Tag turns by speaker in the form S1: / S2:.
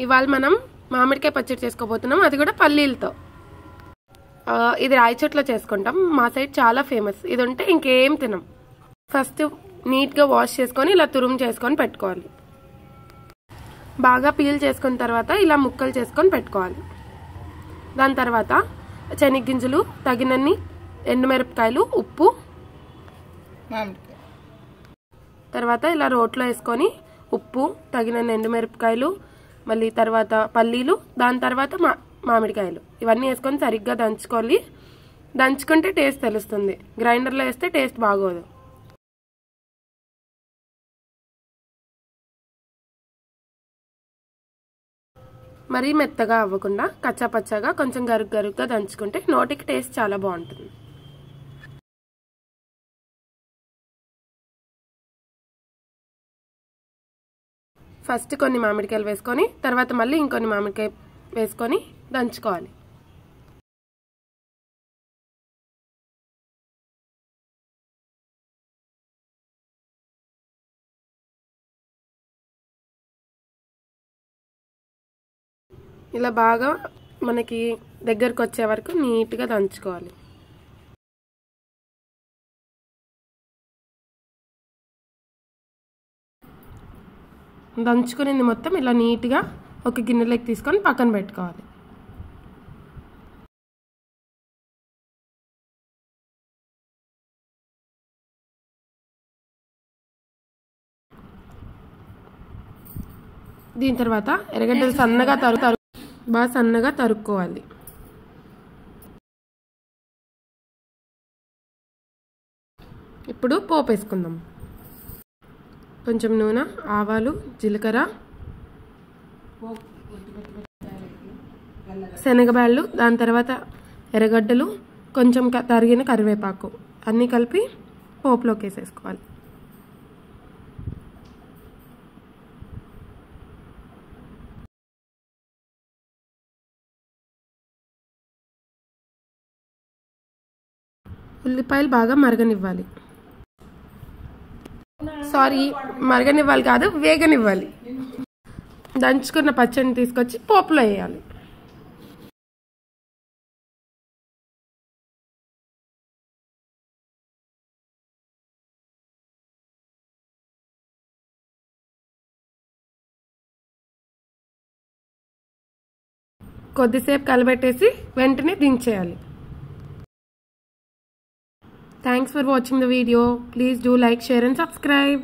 S1: ఇవాళ మనం మామిడికాయ పచ్చడి చేసుకోబోతున్నాం, అది కూడా పల్లీలతో. ఇది రాయచోట్లో చేసుకుంటాం, మా సైడ్ చాలా ఫేమస్. ఇది ఉంటే ఇంకేం తినం. ఫస్ట్ నీట్గా వాష్ చేసుకొని ఇలా తురుము చేసుకొని పెట్టుకోవాలి. బాగా పీల్ చేసుకున్న తర్వాత ఇలా ముక్కలు చేసుకొని పెట్టుకోవాలి. దాని తర్వాత శనగగింజలు, తగినన్ని ఎండుమిరపకాయలు, ఉప్పు, తర్వాత ఇలా రోట్లో వేసుకొని ఉప్పు, తగినన్ని ఎండుమిరపకాయలు, మళ్ళీ తర్వాత పల్లీలు, దాని తర్వాత మామిడికాయలు ఇవన్నీ వేసుకొని సరిగ్గా దంచుకోవాలి. దంచుకుంటే టేస్ట్ తెలుస్తుంది, గ్రైండర్లో వేస్తే టేస్ట్ బాగోదు. మరీ మెత్తగా అవ్వకుండా కచ్చాపచ్చాగా కొంచెం గరుగ్గా దంచుకుంటే నోటికి టేస్ట్ చాలా బాగుంటుంది. ఫస్ట్ కొన్ని మామిడికాయలు వేసుకొని తర్వాత మళ్ళీ ఇంకొన్ని మామిడికాయ వేసుకొని దంచుకోవాలి. ఇలా బాగా మనకి దగ్గరకు వచ్చే వరకు నీట్గా దంచుకోవాలి. దంచుకునేది మొత్తం ఇలా నీట్గా ఒక గిన్నెలోకి తీసుకొని పక్కన పెట్టుకోవాలి. దీని తర్వాత ఎర్రగడ్డలు బాగా సన్నగా తరుక్కోవాలి. ఇప్పుడు పోపు వేసుకుందాం. కొంచెం నూనె, ఆవాలు, జీలకర్ర, శనగబ్యాళ్ళు, దాని తర్వాత ఎర్రగడ్డలు, కొంచెం తరిగిన కరివేపాకు అన్నీ కలిపి పోపులోకి వేసేసుకోవాలి. ఉల్లిపాయలు బాగా మరగనివ్వాలి. మరగనివ్వాలి కాదు, వేగనివ్వాలి. దంచుకున్న పచ్చడిని తీసుకొచ్చి పోపులో వేయాలి. కొద్దిసేపు కలబెట్టేసి వెంటనే దించేయాలి. Thanks for watching the video. Please do like, share and subscribe.